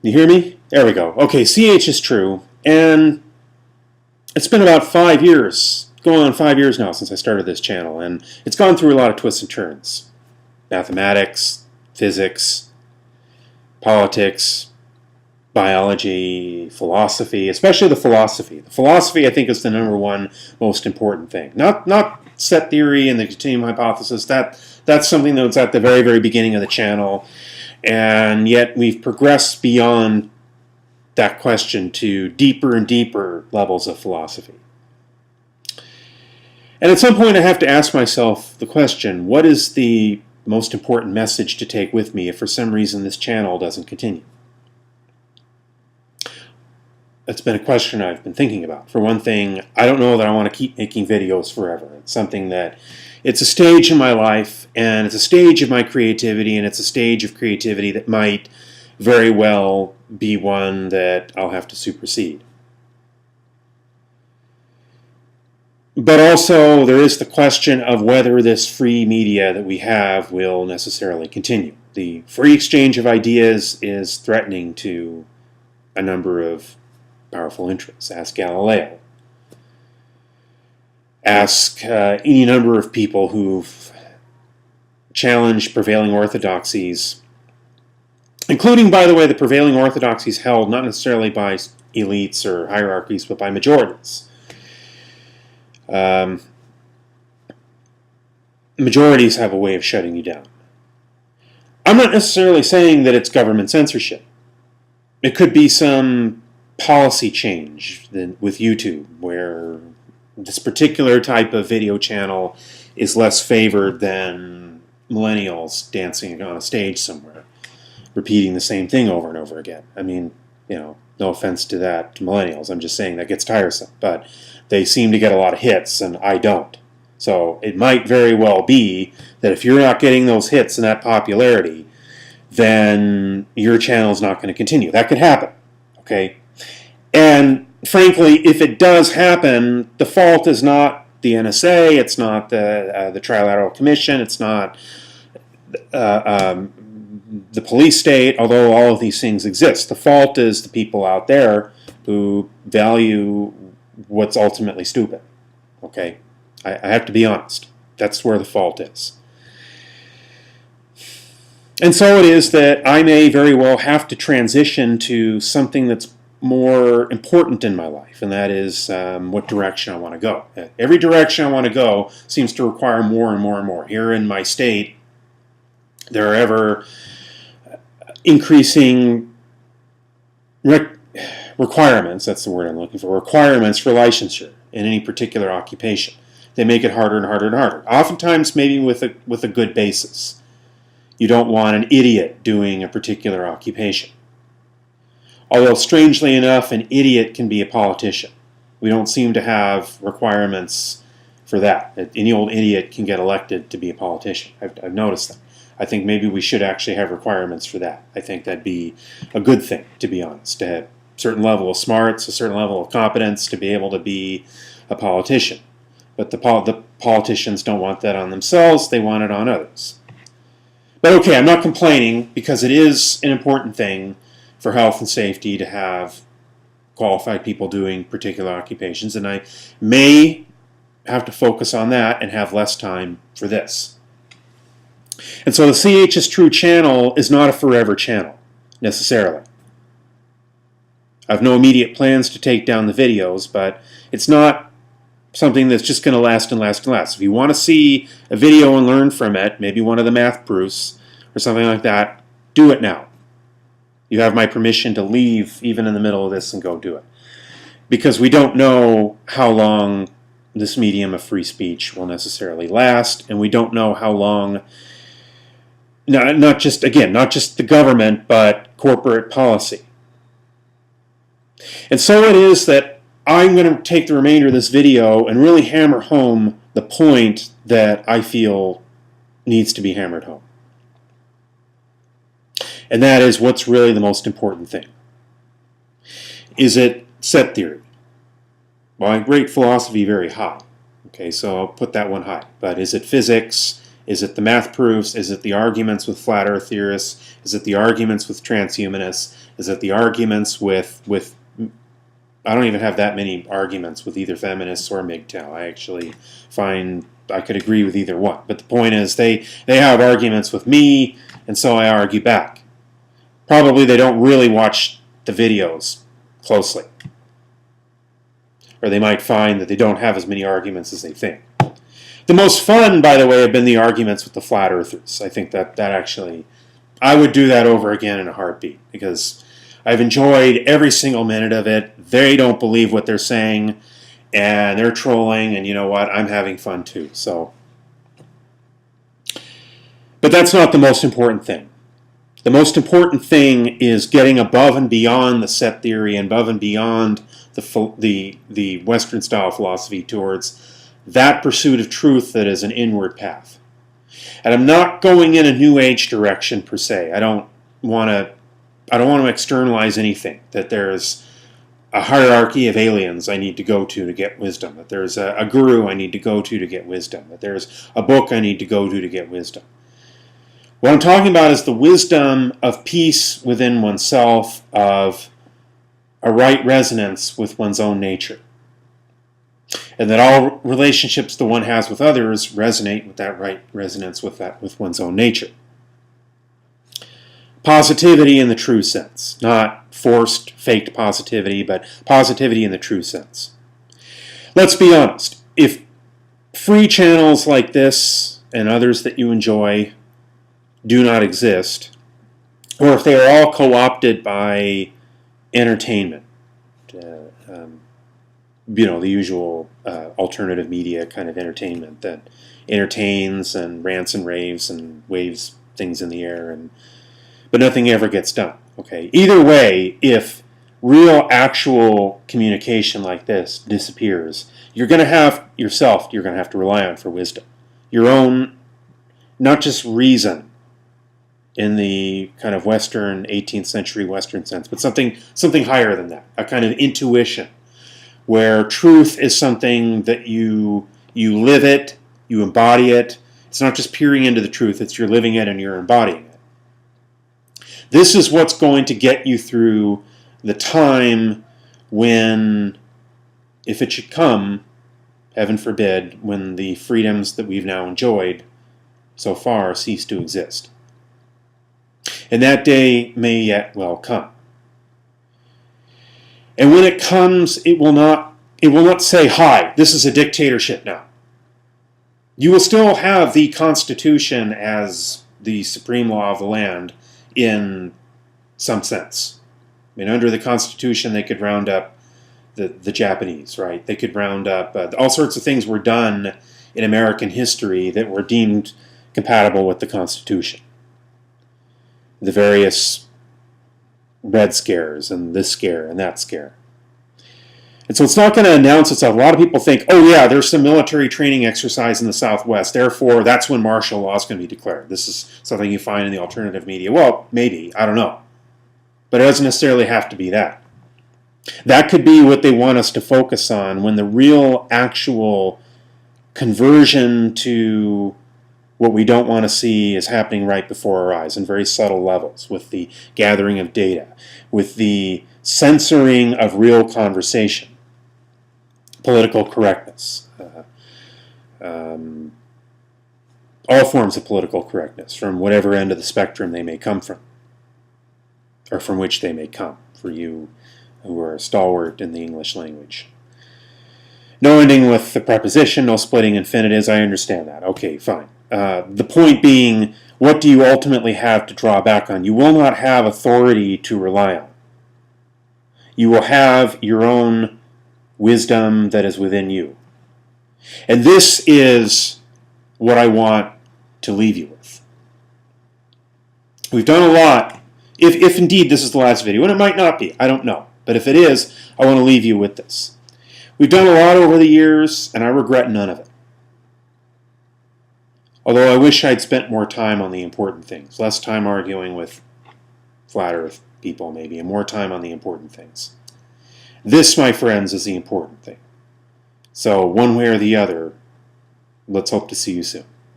You hear me? There we go. Okay, CH is true, and it's been about 5 years, going on 5 years now since I started this channel, and it's gone through a lot of twists and turns. Mathematics, physics, politics, biology, philosophy, especially the philosophy. The philosophy, I think, is the number one most important thing. Not set theory and the continuum hypothesis. That's something that was at the very, very beginning of the channel, and yet we've progressed beyond that question to deeper and deeper levels of philosophy. And at some point I have to ask myself the question, what is the most important message to take with me if for some reason this channel doesn't continue? That's been a question I've been thinking about. For one thing, I don't know that I want to keep making videos forever. It's something that, it's a stage in my life, and it's a stage of my creativity, and it's a stage of creativity that might very well be one that I'll have to supersede. But also, there is the question of whether this free media that we have will necessarily continue. The free exchange of ideas is threatening to a number of powerful interests. Ask Galileo. Ask any number of people who've challenged prevailing orthodoxies, including, by the way, the prevailing orthodoxies held not necessarily by elites or hierarchies, but by majorities. Majorities have a way of shutting you down. I'm not necessarily saying that it's government censorship. It could be some policy change with YouTube, where this particular type of video channel is less favored than millennials dancing on a stage somewhere, repeating the same thing over and over again. I mean, no offense to that, to millennials. I'm just saying that gets tiresome. But they seem to get a lot of hits, and I don't. So it might very well be that if you're not getting those hits and that popularity, then your channel's not going to continue. That could happen, okay? And frankly, if it does happen, the fault is not the NSA, it's not the Trilateral Commission, it's not the police state, although all of these things exist. The fault is the people out there who value what's ultimately stupid. Okay? I have to be honest. That's where the fault is. And so it is that I may very well have to transition to something that's more important in my life, and that is what direction I want to go. Every direction I want to go seems to require more and more and more. Here in my state, there are ever increasing requirements, that's the word I'm looking for, requirements for licensure in any particular occupation. They make it harder and harder and harder. Oftentimes maybe with a good basis. You don't want an idiot doing a particular occupation. Although, strangely enough, an idiot can be a politician. We don't seem to have requirements for that. Any old idiot can get elected to be a politician. I've noticed that. I think maybe we should actually have requirements for that. I think that'd be a good thing, to be honest, to have a certain level of smarts, a certain level of competence to be able to be a politician. But the politicians don't want that on themselves, they want it on others. But okay, I'm not complaining, because it is an important thing for health and safety to have qualified people doing particular occupations, and I may have to focus on that and have less time for this. And so the CHistrue channel is not a forever channel, necessarily. I have no immediate plans to take down the videos, but it's not something that's just going to last and last and last. If you want to see a video and learn from it, maybe one of the math proofs or something like that, do it now. You have my permission to leave even in the middle of this and go do it. Because we don't know how long this medium of free speech will necessarily last, and we don't know how long, not just the government, but corporate policy. And so it is that I'm going to take the remainder of this video and really hammer home the point that I feel needs to be hammered home. And that is, what's really the most important thing? Is it set theory? Well, I rate philosophy very high. Okay, so I'll put that one high. But is it physics? Is it the math proofs? Is it the arguments with flat earth theorists? Is it the arguments with transhumanists? Is it the arguments with I don't even have that many arguments with either feminists or MGTOW. I actually find I could agree with either one. But the point is they have arguments with me, and so I argue back. Probably they don't really watch the videos closely. Or they might find that they don't have as many arguments as they think. The most fun, by the way, have been the arguments with the flat earthers. I think that actually, I would do that over again in a heartbeat, because I've enjoyed every single minute of it. They don't believe what they're saying, and they're trolling, and you know what? I'm having fun too. So, but that's not the most important thing. The most important thing is getting above and beyond the set theory and above and beyond the Western style philosophy towards that pursuit of truth that is an inward path. And I'm not going in a New Age direction per se. I don't want to externalize anything, that there's a hierarchy of aliens I need to go to get wisdom, that there's a guru I need to go to get wisdom, that there's a book I need to go to get wisdom. What I'm talking about is the wisdom of peace within oneself, of a right resonance with one's own nature. And that all relationships the one has with others resonate with that right resonance with one's own nature. Positivity in the true sense, not forced, faked positivity, but positivity in the true sense. Let's be honest, if free channels like this and others that you enjoy do not exist, or if they are all co-opted by entertainment, the usual alternative media kind of entertainment that entertains and rants and raves and waves things in the air, but nothing ever gets done. Okay. Either way, if real, actual communication like this disappears, you're going to have to rely on for wisdom. Your own, not just reason in the kind of Western, 18th century Western sense, but something higher than that, a kind of intuition, where truth is something that you live it, you embody it. It's not just peering into the truth, it's you're living it and you're embodying it. This is what's going to get you through the time when, if it should come, heaven forbid, when the freedoms that we've now enjoyed so far cease to exist. And that day may yet well come. And when it comes, it will not say, "Hi, this is a dictatorship now." You will still have the Constitution as the supreme law of the land in some sense. I mean, under the Constitution, they could round up the Japanese, right? They could round up all sorts of things were done in American history that were deemed compatible with the Constitution. The various Red Scares and this scare and that scare. And so it's not going to announce itself. A lot of people think, oh yeah, there's some military training exercise in the Southwest, therefore that's when martial law is going to be declared. This is something you find in the alternative media. Well, maybe, I don't know. But it doesn't necessarily have to be that. That could be what they want us to focus on when the real, actual conversion to what we don't want to see is happening right before our eyes in very subtle levels, with the gathering of data, with the censoring of real conversation, political correctness, all forms of political correctness, from whatever end of the spectrum they may come from, or from which they may come, for you who are stalwart in the English language. No ending with the preposition, no splitting infinitives, I understand that. Okay, fine. The point being, what do you ultimately have to draw back on? You will not have authority to rely on. You will have your own wisdom that is within you. And this is what I want to leave you with. We've done a lot. If indeed this is the last video, and it might not be, I don't know. But if it is, I want to leave you with this. We've done a lot over the years, and I regret none of it. Although I wish I'd spent more time on the important things. Less time arguing with flat earth people, maybe, and more time on the important things. This, my friends, is the important thing. So, one way or the other, let's hope to see you soon.